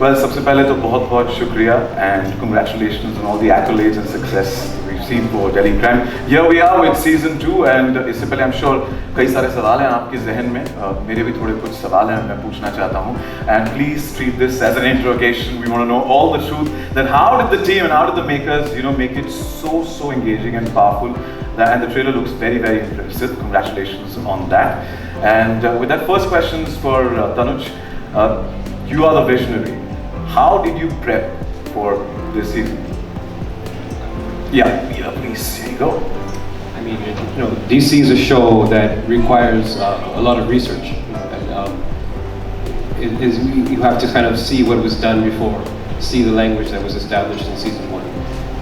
Well, सबसे पहले तो बहुत शुक्रिया and congratulations on all the accolades and success we've seen for Delhi Crime. Here we are with season 2 and इससे पहले I'm sure कई सारे सवाल हैं आपके जहन में, मेरे भी थोड़े कुछ सवाल हैं मैं पूछना चाहता हूँ. And please treat this as an interrogation. We want to know all the truth. That how did the team and how did the makers, make it so engaging and powerful? And the trailer looks very impressive. Congratulations on that. And with that, first question is for Tanuj. You are the visionary. How did you prep for this season? Yeah, please, here you go. I mean, DC is a show that requires a lot of research. You have to kind of see what was done before, see the language that was established in season 1.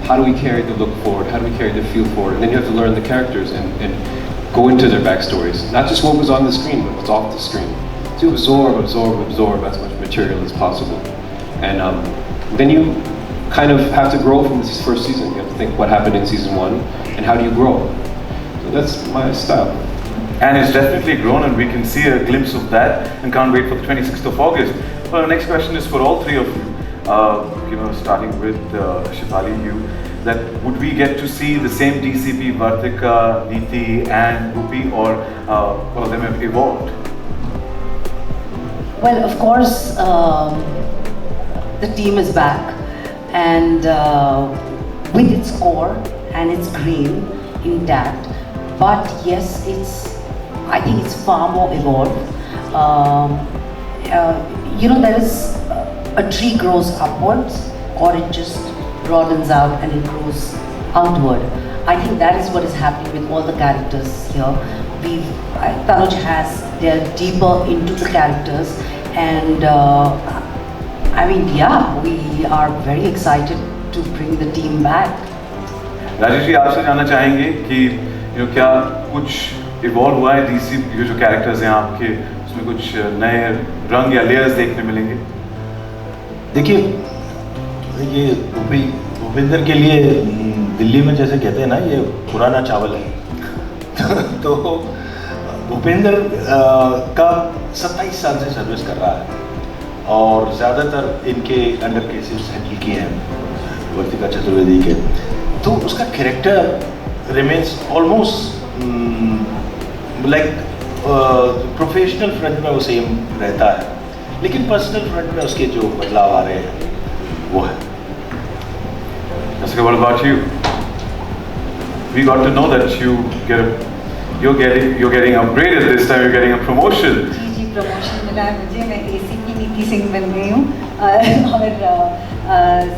How do we carry the look forward? How do we carry the feel forward? And then you have to learn the characters and go into their backstories. Not just what was on the screen, but what's off the screen. To absorb as much material as possible. And then you kind of have to grow from this first season. You have to think what happened in season 1 and how do you grow. So that's my style. And it's definitely grown and we can see a glimpse of that and can't wait for the 26th of August. Well, the next question is for all three of you. Starting with Shefali, that would we get to see the same DCP, Vartika, Neeti and Rupi, or all of them have evolved? Well, of course, the team is back and with its core and its grain intact. But yes, I think it's far more evolved. There is a tree grows upwards or it just broadens out and it grows outward. I think that is what is happening with all the characters here. Tanuj has delved deeper into the characters and we are very excited to bring the team back. Rajesh ji, आपसे जानना चाहेंगे कि क्या कुछ evolve हुआ है DC के जो कैरेक्टर्स हैं आपके, उसमें कुछ नए रंग या लेयर्स देखने मिलेंगे? देखिए भूपेंद्र के लिए दिल्ली में जैसे कहते हैं ना, ये पुराना चावल है तो भूपेंद्र का 27 साल से सर्विस कर रहा है और ज़्यादातर इनके अंडर केसेस हैंडल किए हैं वर्तिका चतुर्वेदी के, तो उसका character remains almost like professional front में वो सेम रहता है, लेकिन पर्सनल फ्रंट में उसके जो बदलाव आ रहे हैं वो है. Rasika, what about you? We got to know that you're getting upgraded this time. You're getting a promotion. जी प्रमोशन मिला है मुझे. मैं एसीपी नीति सिंह बन गई हूँ और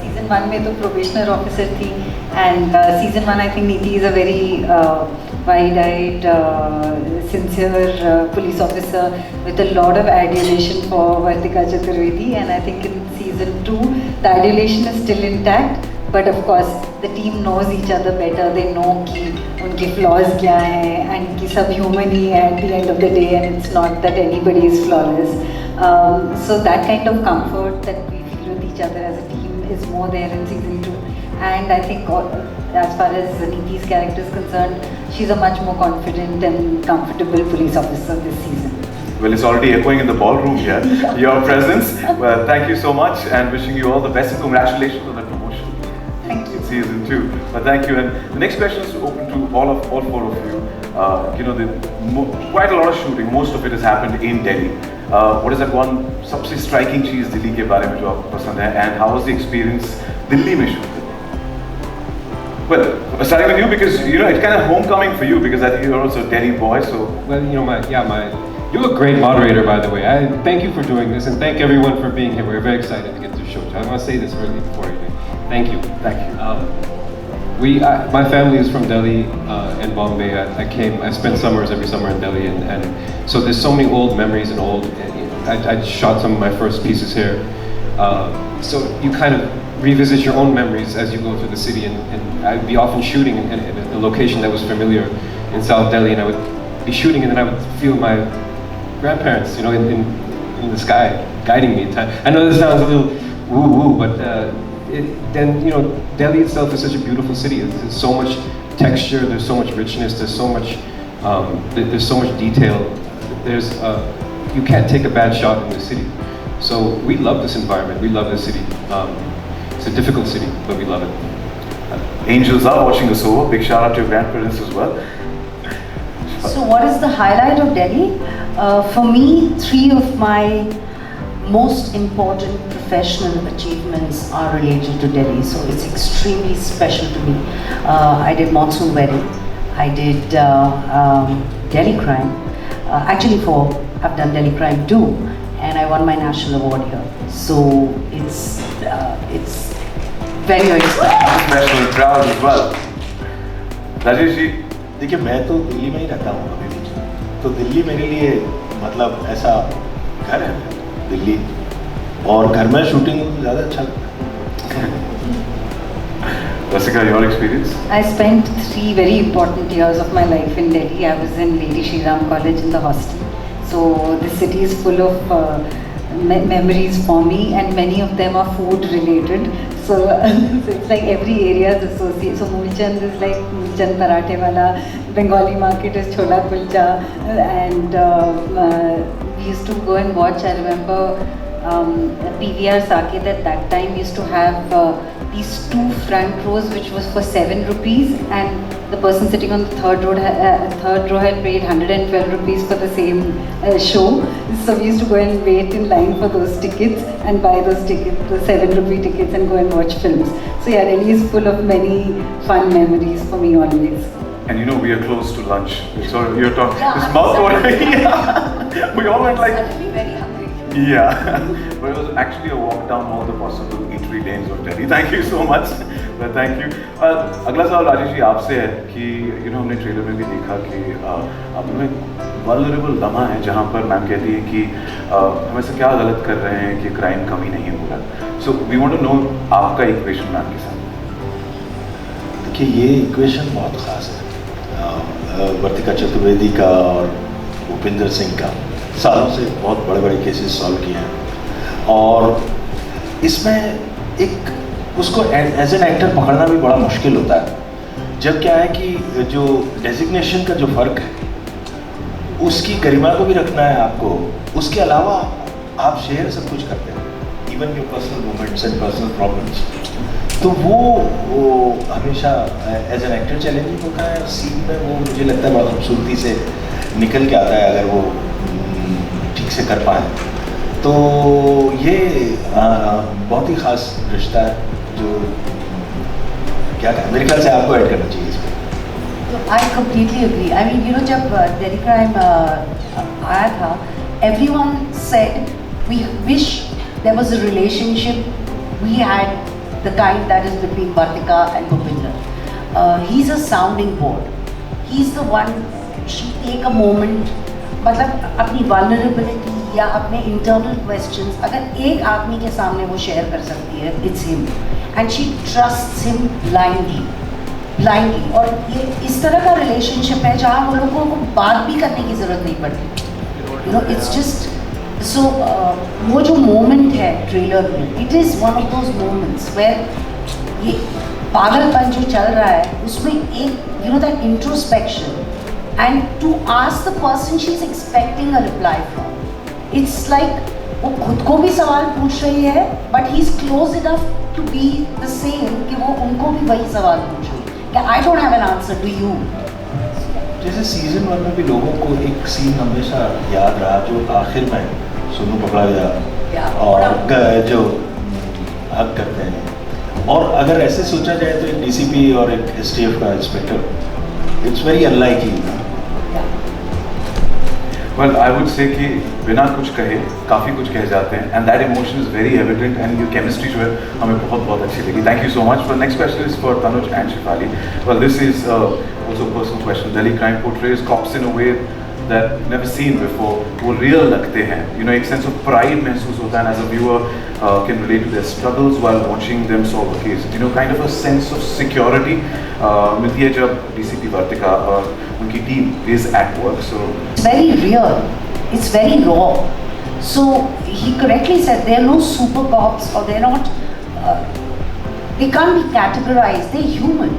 सीजन 1 में तो प्रोबेशनर ऑफिसर थी एंड सीजन 1 आई थिंक नीति is a very wide-eyed, sincere police officer with a lot of adulation for Vartika Chaturvedi, and I think in season 2 the adulation is still intact, but of course the team knows each other better. They know कि उनके flaws क्या हैं and कि सब human ही है at the end of the day, and it's not that anybody is flawless. So that kind of comfort that we feel with each other as a team is more there in season 2, and I think as far as Neeti's character is concerned, she's a much more confident and comfortable police officer this season. Well, it's already echoing in the ballroom here. Your presence. Well, thank you so much and wishing you all the best and congratulations on the promotion. Thank you. In season 2. Well, thank you. And the next question is open to all four of you. Quite a lot of shooting. Most of it has happened in Delhi. What is that one सबसे striking चीज़ दिल्ली के बारे में जो आपको पसंद है? And how was the experience Delhi में shoot? Well, starting with you because it's kind of homecoming for you because I think you're also a Delhi boy. So well, you're a great moderator, by the way. I thank you for doing this and thank everyone for being here. We're very excited to get to the show. I want to say this really before you do. Thank you. Thank you. My family is from Delhi and Bombay. I spent summers every summer in Delhi, and so there's so many old memories and I shot some of my first pieces here. So you kind of revisit your own memories as you go through the city, and I'd be often shooting in a location that was familiar in South Delhi, and I would be shooting and then I would feel my grandparents, in the sky guiding me. I know this sounds a little woo-woo, but Delhi itself is such a beautiful city. There's so much texture, there's so much richness, there's so much detail. You can't take a bad shot in the city. So we love this environment. We love this city. It's a difficult city, but we love it. Angels are watching us over. Big shout out to your grandparents as well. So what is the highlight of Delhi? For me, 3 of my most important professional achievements are related to Delhi. So it's extremely special to me. I did Monsoon Wedding. I did Delhi Crime. Actually I've done Delhi Crime 2 and I won my national award here. So it's very, very special. Special and proud as well. Rajesh ji, देखिए मैं तो दिल्ली में ही रहता हूँ अभी भी, तो दिल्ली मेरे लिए मतलब ऐसा घर है दिल्ली, और घर में शूटिंग ज़्यादा अच्छा लगता है. Rasika, your experience? I spent 3 very important years of my life in Delhi. I was in Lady Shri Ram College in the hostel. So the city is full of memories for me, and many of them are food related. So, so it's like every area is associated. So Mulchand is like Mulchand Parathe Wala, Bengali market is Chola Kulcha, and we used to go and watch. I remember PVR Saket at that time used to have these 2 front rows which was for 7 rupees, and the person sitting on the third row had paid 112 rupees for the same show. So we used to go and wait in line for those tickets and buy those tickets, the 7 rupee tickets, and go and watch films. So yeah, Delhi is full of many fun memories for me always. And you know, we are close to lunch. So you're talking, Yeah, it's I'm mouth suddenly- watering. We all went like, Suddenly very hungry. yeah. But it was actually a walk down all the possible eatery lanes of Delhi. Thank you so much. But thank you. अगला सवाल राजेश जी आपसे है कि हमने trailer में भी देखा कि आप में वल्नरेबल लम्हा है जहाँ पर मैम कहती है कि हम ऐसा क्या गलत कर रहे हैं कि क्राइम कम ही नहीं हो रहा. So we want to know आपका इक्वेशन मैम के साथ. देखिए ये इक्वेशन बहुत ख़ास है, वर्तिका चतुर्वेदी का और भूपिंदर सिंह का. सालों से बहुत बड़े बड़े केसेस सॉल्व किए हैं, और इसमें एक उसको एज एन एक्टर पकड़ना भी बड़ा मुश्किल होता है. जब क्या है कि जो डेजिग्नेशन का जो फ़र्क है उसकी गरिमा को भी रखना है आपको, उसके अलावा आप शेयर सब कुछ करते हैं, even your personal moments and personal problems. तो वो हमेशा एज एन एक्टर चैलेंजिंग होता है. सीन में वो मुझे लगता है बड़ा खूबसूरती से निकल के आता है अगर वो ठीक से कर पाए. तो ये बहुत ही ख़ास रिश्ता है जो क्या कहें, मेरे ख्याल से आपको ऐड करना चाहिए इसमें. I completely agree. I mean, जब Delhi Crime आया था, everyone said we wish there was a relationship we had, the kind that is between Vartika and Bhupinder. He's a sounding board. He's the one. She take a moment. मतलब अपनी vulnerability या अपने internal questions अगर एक आदमी के सामने वो शेयर कर सकती है, it's him. And she trusts him blindly. और ये इस तरह का रिलेशनशिप है जहाँ वो लोगों को बात भी करने की ज़रूरत नहीं पड़ती. It's just so वो जो मोमेंट है ट्रेलर में, it is one of those moments where ये पागलपन जो चल रहा है उसमें एक that introspection and to ask the person she's expecting a reply from. It's like वो खुद को भी सवाल पूछ रही है but he's close enough to be the same कि वो उनको भी वही सवाल पूछ रही है कि I don't have an answer, do you? जैसे सीजन 1 में भी लोगों को एक सीन हमेशा याद रहा जो आखिर में सोनू पकड़ा गया और जो हक करते हैं. और अगर ऐसे सोचा जाए तो एक डीसीपी और एक एसटीएफ का inspector, it's very unlikely. Well, I would say कि बिना कुछ कहे काफ़ी कुछ कह जाते हैं, and that emotion is very evident, and your chemistry जो है हमें बहुत अच्छी लगी. Thank you so much. Well, next question is for Tanuj and Shefali. Well, this is also a personal question. Delhi Crime portrays cops in a way that you've never seen before. वो real लगते हैं. एक sense of pride महसूस होता है, and as a viewer can relate to their struggles while watching them solve a case. Kind of a sense of security मिलती है जब DCP वर्तिका और उनकी team is at work. So it's very real, it's very raw. So he correctly said there are no super cops or they're not, they can't be categorized, they're human.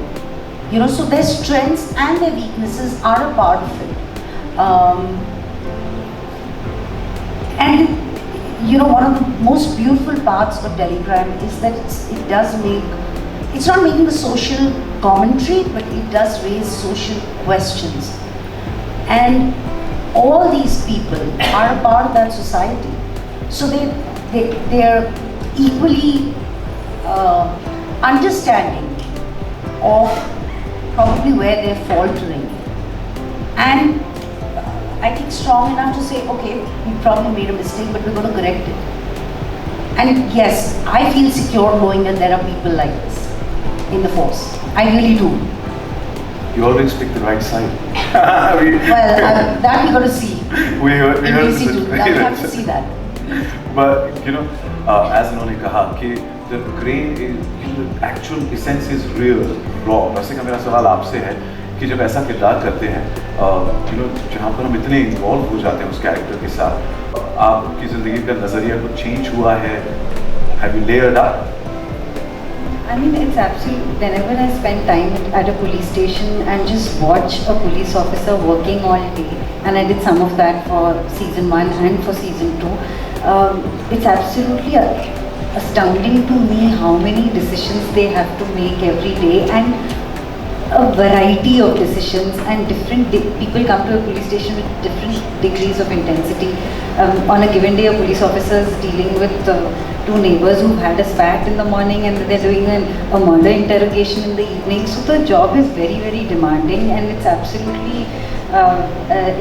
So their strengths and their weaknesses are a part of it. And you know, one of the most beautiful parts of Delhi Crime is that it does make, it's not making a social commentary, but it does raise social questions. And all these people are a part of that society. So they are equally understanding of probably where they're faltering. And I think strong enough to say, okay, we probably made a mistake, but we're going to correct it. And yes, I feel secure knowing that there are people like this in the force. I really do. You always pick the right side. That we're going to see. We heard I have to see that. But you know, as उन्होंने कहा कि the grain is, the actual essence is real, raw. वैसे का मेरा सवाल आपसे है कि जब ऐसा किरदार करते हैं, you know, जहाँ पर हम इतने इन्वॉल्व हो जाते हैं उस कैरेक्टर के साथ, आपकी ज़िंदगी का नज़रिया कुछ चेंज हुआ है? Have you layered up? I mean, it's absolutely, whenever I spend time at a police station and just watch a police officer working all day, and I did some of that for season 1 and for season 2, it's absolutely astounding to me how many decisions they have to make every day, and a variety of decisions, and different people come to a police station with different degrees of intensity. On a given day, a police officer is dealing with 2 neighbors who've had a spat in the morning, and they're doing a murder interrogation in the evening. So the job is very, very demanding, and it's absolutely,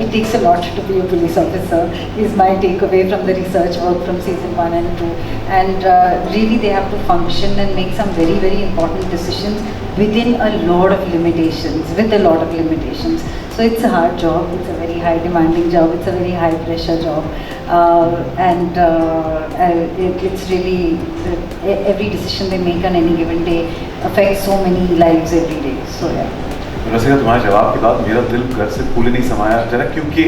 it takes a lot to be a police officer, is my takeaway from the research work from season 1 and 2. And really they have to function and make some very, very important decisions within a lot of limitations, So it's a hard job, it's a very high demanding job, it's a very high pressure job. It's really, every decision they make on any given day affects so many lives every day. So yeah. रसिका, तुम्हारे जवाब के बाद मेरा दिल घर से फूले नहीं समाया जरा, क्योंकि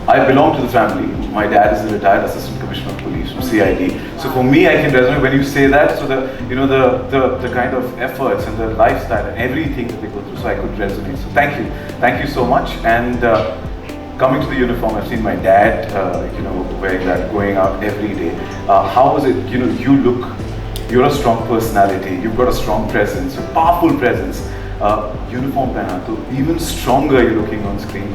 I belong to the family. My dad is a retired assistant commissioner of police from CID. So for me, I can resonate when you say that. So the kind of efforts and the lifestyle and everything that they go through. So I could resonate. So thank you so much. And coming to the uniform, I've seen my dad, wearing that, going out every day. How was it? You look. You're a strong personality. You've got a strong presence, a powerful presence. Uniform पहना तो even stronger you're looking on screen.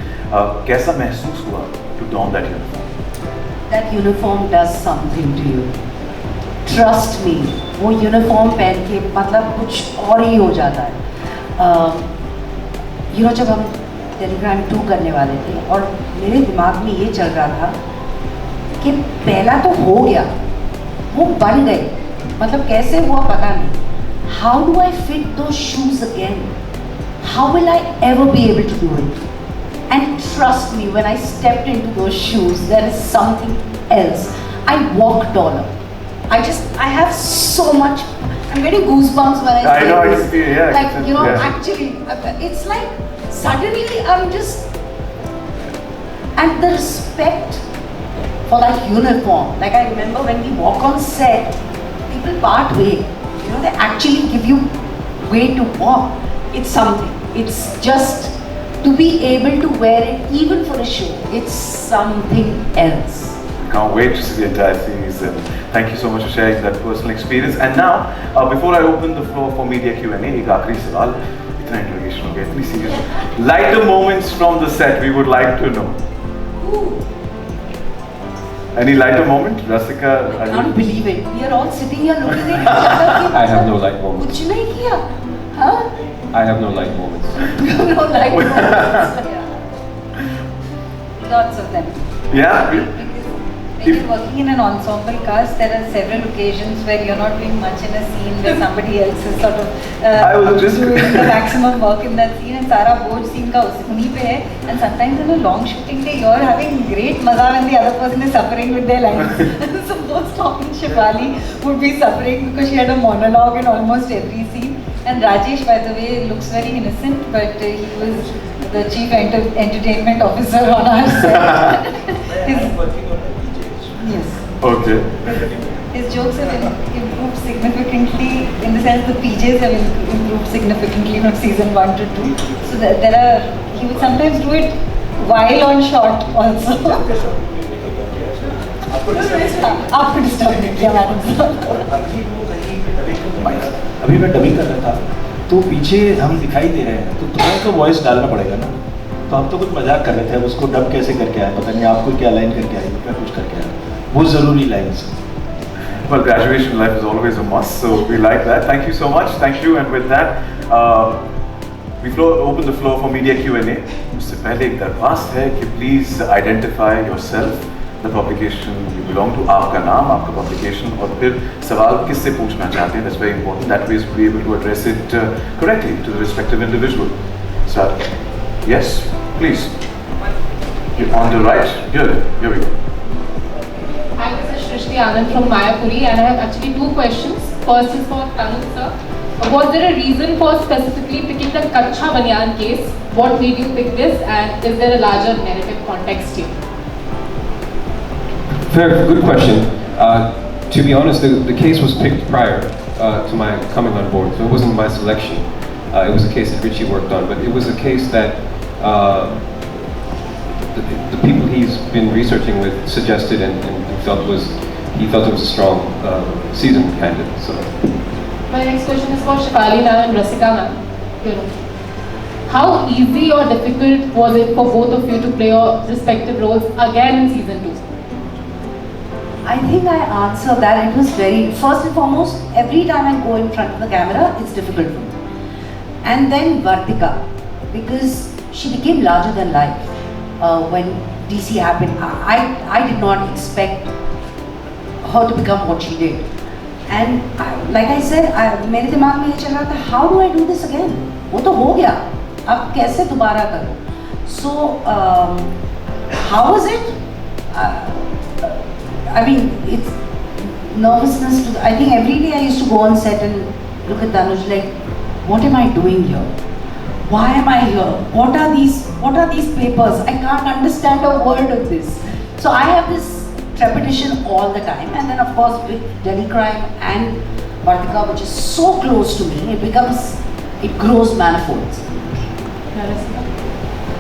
कैसा महसूस हुआ to don that uniform? That uniform does something to you. Trust me, वो uniform पहन के मतलब कुछ और ही हो जाता है. जब हम Delhi Crime 2 करने वाले थे और मेरे दिमाग में ये चल रहा था कि पहला तो हो गया, वो बन गए, मतलब कैसे हुआ पता नहीं. How do I fit those shoes again? How will I ever be able to do it? And trust me, when I stepped into those shoes, there is something else. I walk taller. I have so much, I'm getting goosebumps when I say know, this. I see, yeah. Like, actually, it's like, suddenly I'm just, and the respect for that uniform. Like I remember when we walk on set, people part way. They actually give you way to walk. It's something. It's just to be able to wear it even for a show. It's something else. Can't wait to see the entire season. Thank you so much for sharing that personal experience. And now, before I open the floor for media Q&A, एक आखिरी सवाल. इतना interrogation हो गया, इतनी serious. Lighter moments from the set, we would like to know. Any lighter moment, Rasika? I can't believe it. We are all sitting here looking at each other. I have no light moments. कुछ नहीं किया, हाँ? I have no light moments. No light moments. Lots of them. Yeah. When you're working in an ensemble cast, there are several occasions where you're not doing much in a scene, where somebody else is sort of doing the maximum work in that scene, and सारा बोझ scene का उन्हीं पे है. And sometimes in a long shooting day, you're having great maza when the other person is suffering with their lines. So most often Shefali would be suffering because she had a monologue in almost every scene. And Rajesh, by the way, looks very innocent, but he was the chief entertainment officer on our set. Yes. Okay. His jokes have improved significantly, in the sense the PJs have improved significantly from season 1 to 2. So he would sometimes do it while on shot also. आपको disturb नहीं किया madam. अभी मैं dubbing कर रहा था तो पीछे हम दिखाई दे रहे हैं तो थोड़ा तो वॉइस डालना पड़ेगा ना। तो आप तो कुछ मजाक कर रहे थे, अब उसको डब कैसे करके आए पता नहीं, आपको क्या लाइन करके आए, क्या कुछ करके आए, वो ज़रूरी लाइन से। Well, graduation life is always a must, so we like that. Thank you so much. Thank you. And with that, we open the floor for media Q&A. उससे पहले एक दरख्वास्त है कि please identify yourself, the publication you belong to, आपका नाम, आपका publication, और फिर सवाल किससे पूछना चाहते हैं. That's very important. That way we'll be able to address it correctly to the respective individual. So, yes, please. On the right. Here we go. Hi, this is Shrishti Anand from Mayapuri, and I have actually two questions. First is for Tanuj sir. Was there a reason for specifically picking the Kacha Banyan case? What made you pick this, and is there a larger narrative context here? Very good question. To be honest, the case was picked prior to my coming on board, so it wasn't my selection. It was a case that Richie worked on, but it was a case that the people he's been researching with suggested and he felt it was a strong season candidate. So. My next question is for Shefali ma'am and Rasika ma'am. You know, how easy or difficult was it for both of you to play your respective roles again in season 2? I think I answered that. It was very, first and foremost, every time I go in front of the camera, it's difficult for me. And then Vartika, because she became larger than life when DC happened. I did not expect her to become what she did. And like I said, मेरे दिमाग में ये चल रहा था, how do I do this again? वो तो हो गया, अब कैसे दोबारा करूँ? So how was it? I mean, it's nervousness. I think every day I used to go on set and look at Tanuj like, what am I doing here? Why am I here? What are these papers? I can't understand a word of this. So I have this trepidation all the time. And then of course with Delhi Crime and Vartika, which is so close to me, it grows manifolds.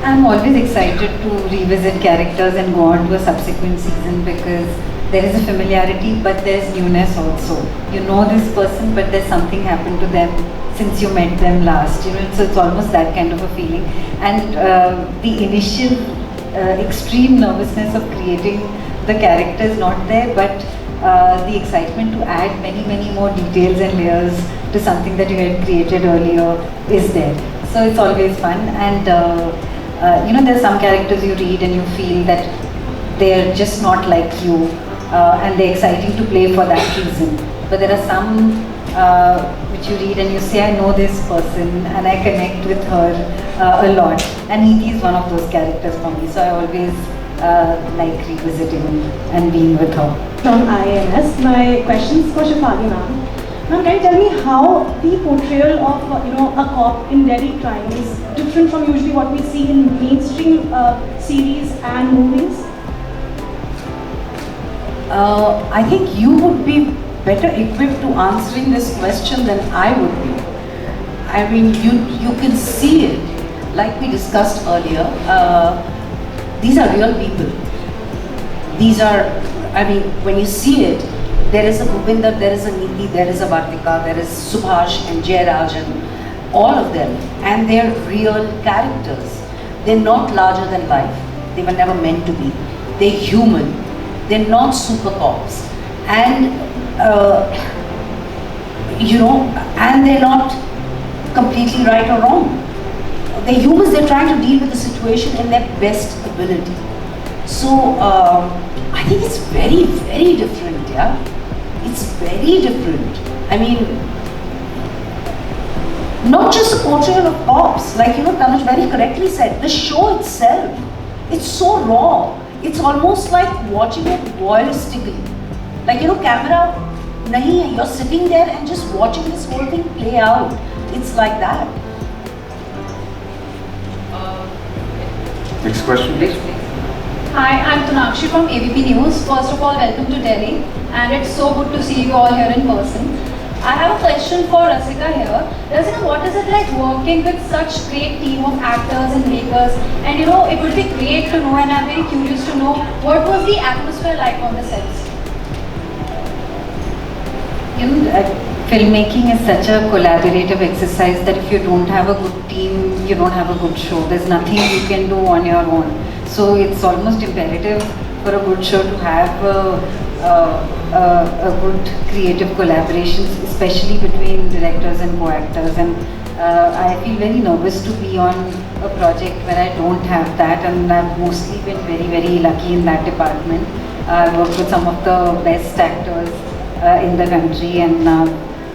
I'm always excited to revisit characters and go on to a subsequent season because there is a familiarity but there's newness also. You know this person but there's something happened to them since you met them last, you know, so it's almost that kind of a feeling. And the initial extreme nervousness of creating the character is not there, but the excitement to add many more details and layers to something that you had created earlier is there. So it's always fun. And you know, there are some characters you read and you feel that they're just not like you and they're exciting to play for that reason. But there are some which you read and you say, I know this person and I connect with her a lot. And Neeti is one of those characters for me. So I always like revisiting and being with her. From INS, my question is for Shefali ma'am. Ma'am, can you tell me how the portrayal of you know, a cop in Delhi Crime is different from usually what we see in mainstream series and movies? I think you would be better equipped to answering this question than I would be. I mean, you can see it, like we discussed earlier. These are real people. These are, I mean, when you see it, there is a Bhupinder, there is a Neeti, there is a Vartika, there is Subhash and Jayarajan, all of them, and they are real characters. They're not larger than life. They were never meant to be. They're human. They're not super cops. And, you know, and they're not completely right or wrong. They're humans, they're trying to deal with the situation in their best ability. So, I think it's very, very different, yeah? It's very different. I mean, not just a portrayal of cops, like, you know, Tanuj very correctly said, the show itself, it's so raw. It's almost like watching it voyeuristically. Like, you know, camera nahi hai, you're sitting there and just watching this whole thing play out. It's like that. Next question, please. Hi, I'm Tanakshi from ABP News. First of all, welcome to Delhi, and it's so good to see you all here in person. I have a question for Rasika here. Rasika, what is it like working with such great team of actors and makers? And you know, it would be great to know, and I'm very curious to know, what was the atmosphere like on the sets? You know, filmmaking is such a collaborative exercise that if you don't have a good team, you don't have a good show. There's nothing you can do on your own. So it's almost imperative for a good show to have a good creative collaborations, especially between directors and co-actors. And I feel very nervous to be on a project where I don't have that, and I've mostly been very, very lucky in that department. I've worked with some of the best actors in the country, and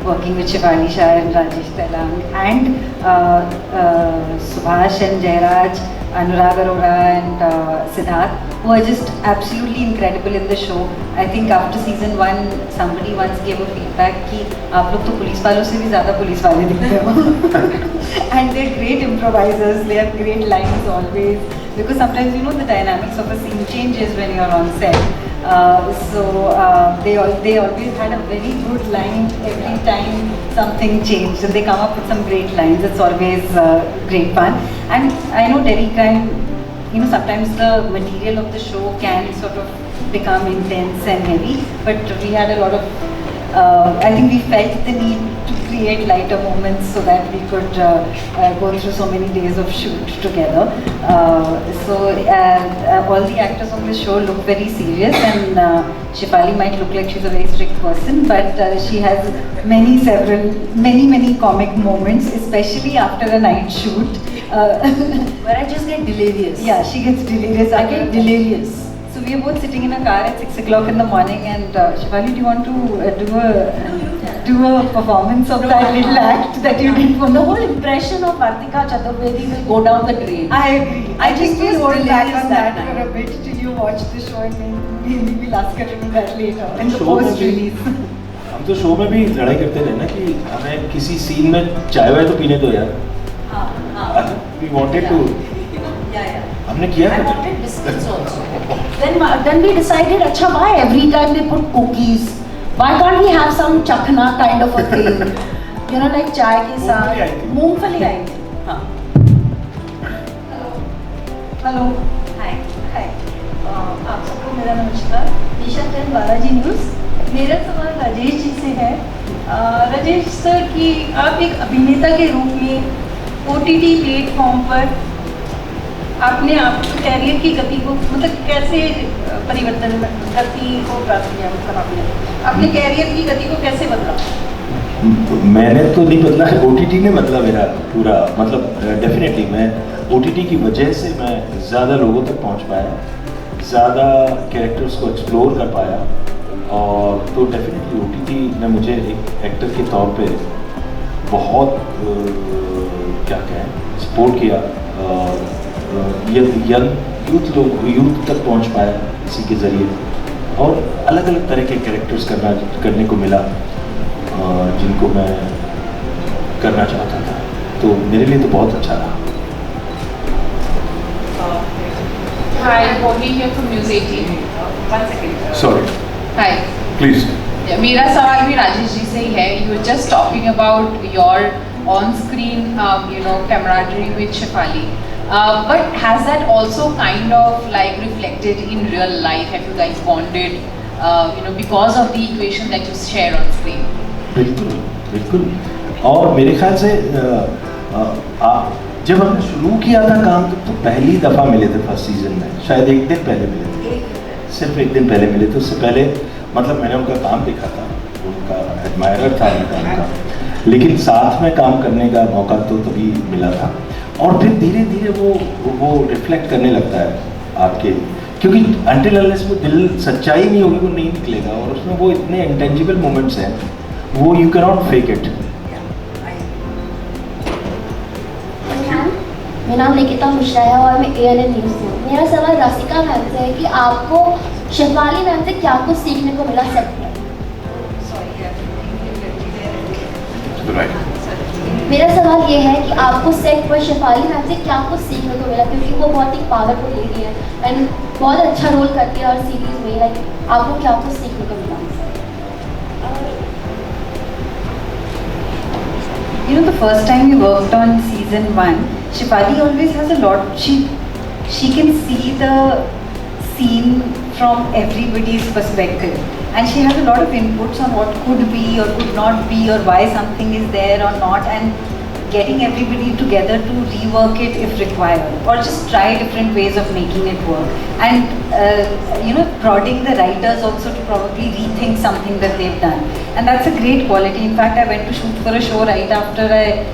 working with Shefali Shah and Rajesh Tailang and Subhash and Jairaj, Anurag Arora and Siddharth, who are just absolutely incredible in the show. I think after season 1, somebody once gave a feedback कि आप लोग तो police वालों से भी ज़्यादा police वाले दिखते हो. And they're great improvisers. They have great lines always. Because sometimes you know the dynamics of a scene changes when you're on set. They always had a very good line every time something changed, and they come up with some great lines. It's always great fun. And I know Delhi Crime, you know, sometimes the material of the show can sort of become intense and heavy, but we had a lot of, I think we felt the need to create lighter moments so that we could go through so many days of shoot together. All the actors on the show look very serious, and Shefali might look like she's a very strict person, but she has many comic moments, especially after a night shoot. Where I just get delirious. Yeah, she gets delirious. I get delirious. So we are both sitting in a car at 6 o'clock in the morning, and Shefali, do you want to do a performance of that little act that you did for the whole impression of Vartika Chaturvedi will go down the drain. I agree. I think just we'll hold back on that night. for a bit till you watch the show, and maybe we'll ask her to do that later in the Show में post भी- release. हम तो show में भी लड़ाई करते रहे ना कि हमें किसी सीन में चाय वाय तो पीने दो यार. We wanted to. हमने किया I था. wanted biscuits also. Then we decided, अच्छा, why every time they put cookies? Why can't we have some chakna kind of a thing? You know, like chai के साथ मूंगफली आई थी. हाँ. Hello. Hi. आप सबको मेरा नमस्कार. निशा जैन, बालाजी न्यूज़. मेरा सवाल राजेश जी से है. राजेश सर, कि आप एक अभिनेता के रूप में OTT प्लेटफॉर्म पर आपने आपके कैरियर की गति को मतलब कैसे परिवर्तन गति को प्राप्त किया, मतलब अपने कैरियर की गति को कैसे बदला? मैंने तो नहीं बदला है, OTT ने बदला मेरा पूरा. मतलब डेफिनेटली मैं OTT की वजह से मैं ज़्यादा लोगों तक पहुंच पाया, ज़्यादा कैरेक्टर्स को एक्सप्लोर कर पाया. और तो डेफिनेटली OTT ने मुझे एक एक्टर के तौर पे बहुत क्या कहें सपोर्ट किया. यंग यूथ तक पहुंच पाया इसी के ज़रिए, और अलग अलग तरह के कैरेक्टर्स करने को मिला जिनको मैं करना चाहता था. तो मेरे लिए तो बहुत अच्छा रहा. Hi, Bonnie here from News 18. One second. Sorry, Hi. please. मेरा सवाल भी राजेश जी से ही है. You were just talking about your on-screen, camaraderie with Shefali. But has that also kind of like reflected in real life? Have you guys bonded, because of the equation that you share on screen? बिल्कुल. और मेरे ख्याल से जब हमने शुरू किया था काम तो पहली दफ़ा मिले थे फर्स्ट सीजन में. शायद एक दिन पहले मिले थे, सिर्फ एक दिन पहले मिले थे. उससे पहले मतलब मैंने उनका काम देखा था, उनका एडमायरर था उनका काम, लेकिन साथ में काम करने का मौका तो तभी मिला था. और फिर धीरे धीरे वो रिफ्लेक्ट करने लगता है आपके, क्योंकि अनटिल अनलेस वो दिल सच्चाई नहीं होगी वो नहीं निकलेगा. और उसमें वो इतने इंटेंजिबल मोमेंट्स हैं, वो you can not fake it. मेरा नाम निकिता मिश्रा है और मैं ANN न्यूज़ से हूँ. मेरा सवाल राशिका मैम से है कि आपको शेफाली मैम से क्या कुछ सीखने को मिला सेट में? मेरा सवाल ये है कि आपको सेट पर शेफाली मैम से क्या कुछ सीखने को मिला, क्योंकि वो बहुत ही पावरफुल लेडी है एंड बहुत अच्छा रोल करती है और सीरीज में. लाइक आपको क्या कुछ सीखने को मिला? you know, the first time we worked on season 1, Shefali always has a lot. She can see the scene from everybody's perspective, and she has a lot of inputs on what could be or could not be, or why something is there or not, and getting everybody together to rework it if required, or just try different ways of making it work, and you know, prodding the writers also to probably rethink something that they've done, and that's a great quality. In fact, I went to shoot for a show right after I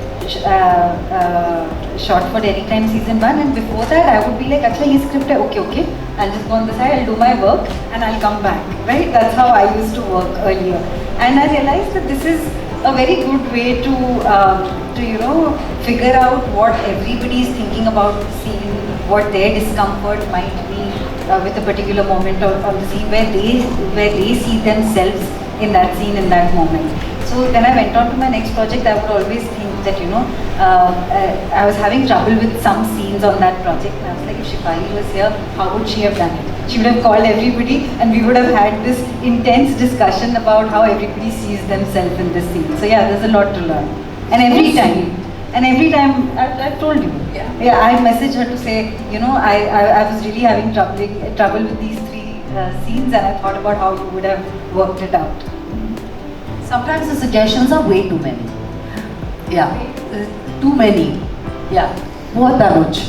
shot for Delhi Crime season 1, and before that I would be like, "Acha, ye script hai, okay, I'll just go on the side, I'll do my work and I'll come back," right? That's how I used to work earlier, and I realized that this is a very good way to you know, figure out what everybody is thinking about the scene, what their discomfort might be with a particular moment on the scene, where they see themselves in that scene, in that moment. So when I went on to my next project, I would always think that, you know, I was having trouble with some scenes on that project, and I was like, if Shefali was here, how would she have done it? She would have called everybody, and we would have had this intense discussion about how everybody sees themselves in this scene. So yeah, there's a lot to learn. And every time, I've told you, yeah, I messaged her to say, you know, I was really having trouble with these 3 scenes, and I thought about how you would have worked it out. Sometimes the suggestions are way too many. Yeah, too many. Yeah, बहुत much.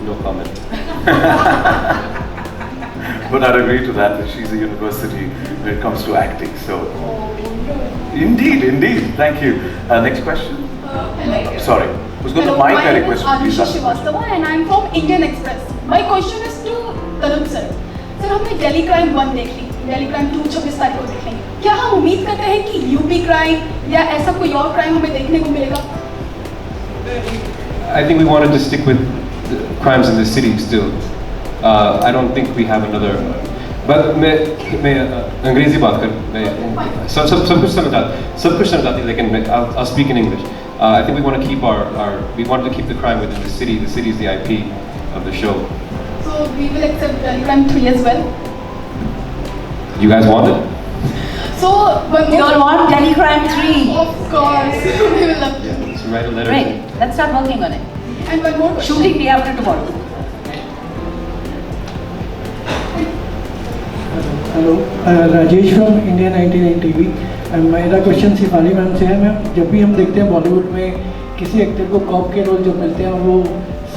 No comment. But I'd agree to that she's a university when it comes to acting. So, indeed. Thank you. Next question. Sorry, who's got the mic? I request you please ask the question. And I'm from Indian Express. My question is to Tarun sir. Sir, हमने Delhi Crime 1 देख ली, Delhi Crime 2 26 तारीख को देख लेंगे. क्या हम उम्मीद करते हैं कि यूपी क्राइम या ऐसा कोई और क्राइम हमें देखने को मिलेगा? I think we wanted to stick with the crimes in the city still. I don't think we have another. But मैं अंग्रेजी बात कर, मैं सब कुछ समझ आती, लेकिन I'll speak in English. I think we want to keep we wanted to keep the crime within the city. The city is the IP of the show. So we will accept Delhi Crime 3 as well. You guys want it? So when You all want Delhi Crime 3? Of course, we will love to. Yeah, so write a letter. Great. Let's start working on it. And one more question. Shooting day after tomorrow. Hello Rajesh from India 99 TV. मेरा question Shefali ma'am से है. Ma'am, जब भी हम देखते हैं बॉलीवुड में किसी एक्टर को कॉप के रोल जब मिलते हैं और वो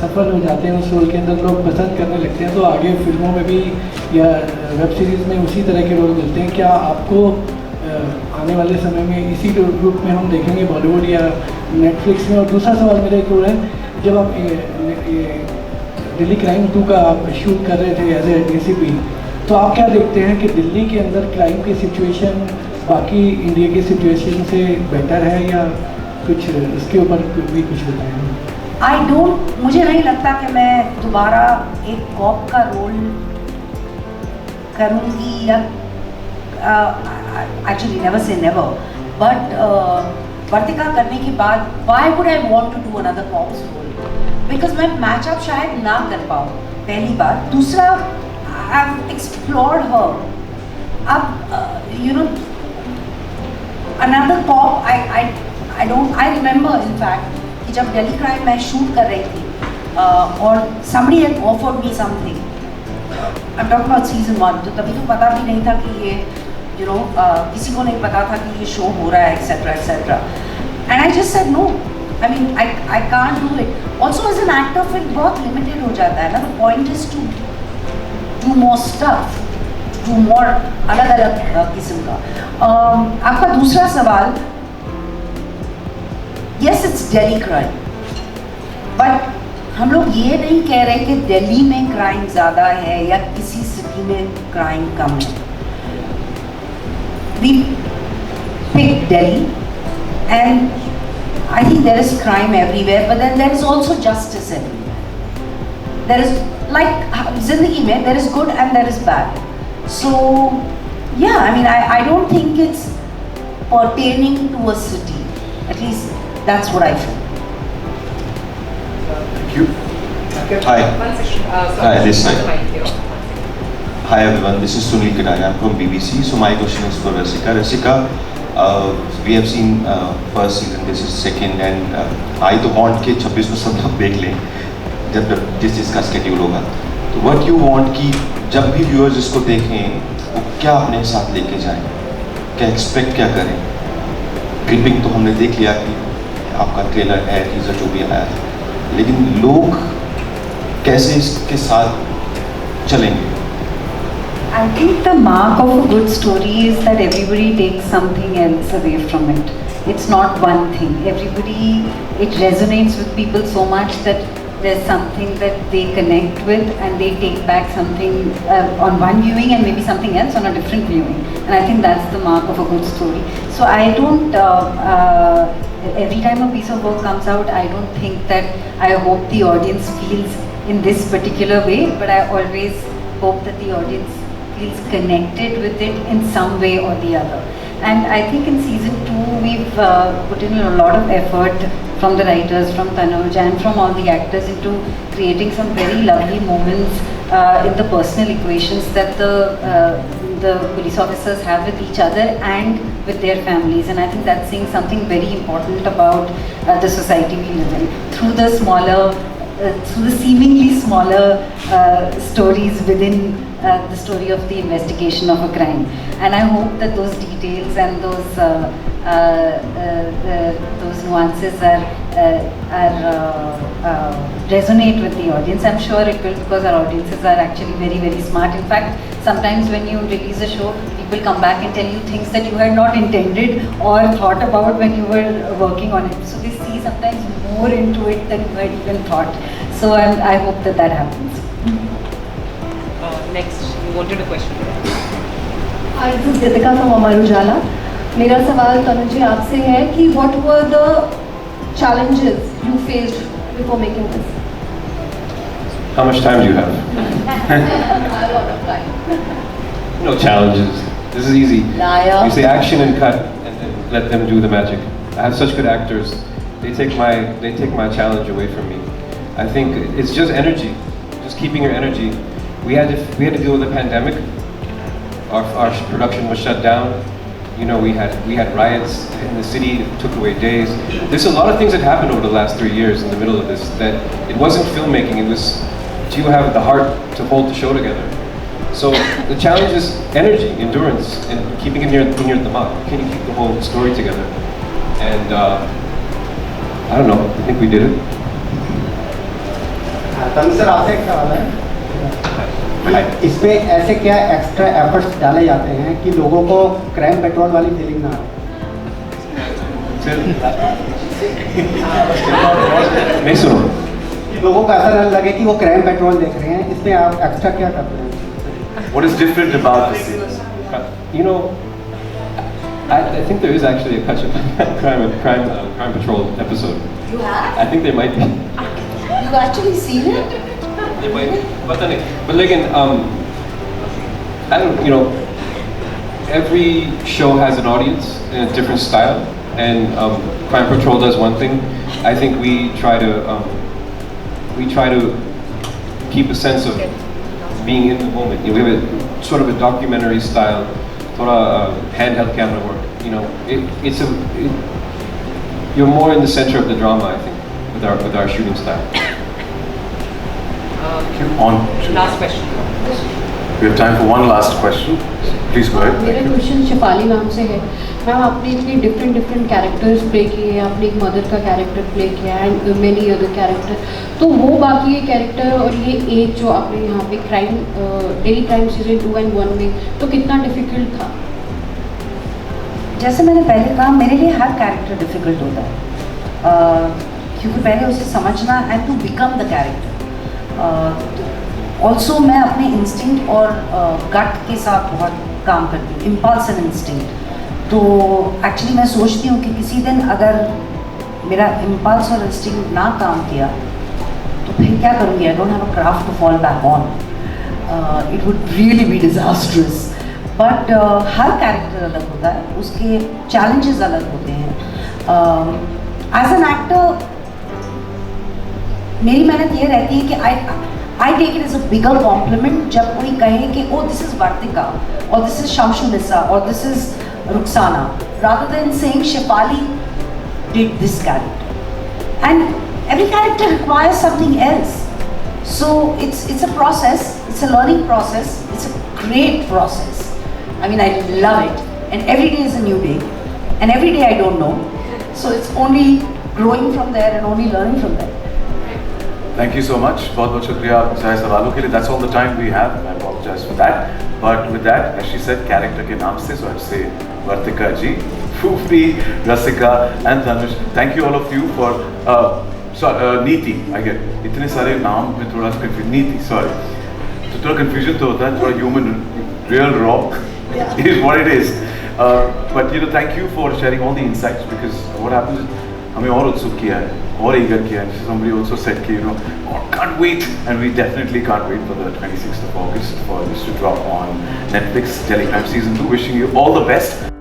सफल हो जाते हैं उस रोल के अंदर, लोग पसंद करने लगते हैं, तो आगे फिल्मों में भी या वेब सीरीज़ में उसी तरह के रोल मिलते हैं. क्या आपको आने वाले समय में इसी ग्रुप में हम देखेंगे बॉलीवुड या नेटफ्लिक्स में? और दूसरा सवाल मेरा एक और है, जब आप दिल्ली क्राइम 2 का आप शूट कर रहे थे एज ए DCP, तो आप क्या देखते हैं कि दिल्ली के अंदर क्राइम की सिचुएशन बाकी इंडिया की सिचुएशन से बेटर है, या कुछ इसके ऊपर भी कुछ बताएं? मुझे नहीं लगता कि मैं दोबारा एक कॉप का रोल करूँगी, या एक्चुअली नेवर से नेवर, बट वर्तिका करने के बाद why would I want to do another cops role? Because मैं मैचअप शायद ना कर पाऊँ, पहली बात. दूसरा, I've explored her. You know, another cop. I remember in fact कि जब Delhi Crime मैं shoot कर रही थी और somebody had offered me something. I'm talking about season 1. तो तभी तो पता भी नहीं था कि ये, you know, किसी को नहीं पता था कि ये show हो रहा है, etc. And I just said no. I mean, I can't do it. Also as an actor, फिर बहुत limited हो जाता है ना. The point is to do more stuff, do more अलग-अलग किस्म का. आपका दूसरा सवाल, yes it's Delhi crime, but हम लोग ये नहीं कह रहे कि दिल्ली में क्राइम ज़्यादा है या किसी सिटी में क्राइम कम है. We pick Delhi, and I think there is crime everywhere, but then there is also justice everywhere. There is, like ज़िंदगी में, there is good and there is bad. So yeah, I mean, I don't think it's pertaining to a city. At least that's what I feel. Thank you. Hi. One second. Hi, this side. Sorry. Hi everyone, this is Sunil Kadaya. I'm from BBC. So my question is for Rasika. Rasika, We have seen first season, this is second, and I तो want कि 26 को सब लोग देख लें जब जिस जिसका स्केड्यूल होगा. तो what you want कि जब भी viewers इसको देखें वो क्या अपने साथ लेके जाएं, क्या expect क्या करें. क्लिपिंग तो हमने देख लिया कि आपका ट्रेलर है, टीजर जो भी आया है, लेकिन लोग कैसे इसके साथ चलेंगे. I think the mark of a good story is that everybody takes something else away from it. It's not one thing. Everybody, it resonates with people so much that there's something that they connect with and they take back something on one viewing and maybe something else on a different viewing. And I think that's the mark of a good story. So I don't, every time a piece of work comes out, I don't think that I hope the audience feels in this particular way, but I always hope that the audience feels connected with it in some way or the other. And I think in season 2 we've put in a lot of effort from the writers, from Tanuj and from all the actors into creating some very lovely moments in the personal equations that the police officers have with each other and with their families. And I think that's saying something very important about the society we live in. Through the seemingly smaller stories within the story of the investigation of a crime. And I hope that those details and those nuances resonate with the audience. I'm sure it will, because our audiences are actually very, very smart. In fact, sometimes when you release a show, people come back and tell you things that you had not intended or thought about when you were working on it. So they see sometimes more into it than you had even thought. So I hope that that happens. Next, you wanted a question. Hi, this is Ritika from Amar Ujala. मेरा सवाल तनुज जी आपसे है कि what were the challenges you faced before making this? How much time do you have? A lot of time. No challenges. This is easy. Liar. You say action and cut, and then let them do the magic. I have such good actors. They take my challenge away from me. I think it's just energy, just keeping your energy. We had to deal with the pandemic. Our production was shut down. You know, we had riots in the city. It took away days. There's a lot of things that happened over the last 3 years in the middle of this. That it wasn't filmmaking. It was, do you have the heart to hold the show together? So the challenge is energy, endurance, and keeping it near the mark. Can you keep the whole story together? And I don't know. I think we did it. Tanu sir आपसे एक सवाल है. इसमें ऐसे क्या extra efforts डाले जाते हैं कि लोगों को क्राइम पेट्रोल वाली फीलिंग ना आए? नहीं सुनो. लोगों को ऐसा न लगे कि वो क्राइम पेट्रोल देख रहे हैं. इसमें आप एक्स्ट्रा क्या करते हैं? What is different about this series? You know, I think there is actually a crime patrol episode. You have? I think there might be. You've actually seen it? There might be. But like I don't, you know, every show has an audience and a different style, and Crime Patrol does one thing. I think we try to keep a sense of being in the moment. You know, we have a sort of a documentary style, sort of handheld camera work. You know, you're more in the center of the drama, I think, with our shooting style. Last question. We have time for one last question. Please go ahead. मेरा question Shefali ma'am से है. Ma'am आपने इतने different characters play किए हैं. आपने एक mother का कैरेक्टर प्ले किया है एंड मेनी अदर कैरेक्टर. तो वो बाकी ये कैरेक्टर और ये एक जो आपने यहाँ पे डेली क्राइम सीजन 2 and 1 में, तो कितना डिफिकल्ट था? जैसे मैंने पहले कहा, मेरे लिए हर कैरेक्टर डिफिकल्ट होता है, क्योंकि पहले उसे समझना and to become the character. Also मैं अपने इंस्टिंक्ट और गट के साथ बहुत काम करती हूँ, इम्पल्स एंड इंस्टिंक्ट. तो एक्चुअली मैं सोचती हूँ कि किसी दिन अगर मेरा इम्पल्स और इंस्टिंक्ट ना काम किया तो फिर क्या करूँगी? I don't have a craft to fall back on. It would really be disastrous. But हर कैरेक्टर अलग होता है, उसके चैलेंजेस अलग होते हैं. एज एन एक्टर मेरी मेहनत ये रहती है कि I take it as a bigger compliment जब कोई कहे कि ओ दिस इज़ वार्तिका और दिस इज़ शमशुनिसा और this is Rukhsana, rather than saying Shefali did this character. And every character requires something else. So it's a process, it's a learning process, it's a great process. I mean, I love it. And every day is a new day. And every day I don't know. So it's only growing from there and only learning from there. Thank you so much. बहुत शुक्रिया आपके सारे सवालों के लिए. That's all the time we have. I apologize for that. But with that, as she said, character के नाम से, so I'd say Vartika ji, Fufi, Rasika, and Dhanush. Thank you all of you for Neeti. I get इतने सारे नाम में थोड़ा confusion. Neeti, sorry. तो थोड़ा confusion तो होता है, थोड़ा human, real raw. It is what it is. But thank you for sharing all the insights, because what happens is हमें और उत्सुक किया है, और eager किया है. Somebody also said कि oh, can't wait, and we definitely can't wait for the 26th of August for this to drop on Netflix, Telegram Season 2. Wishing you all the best.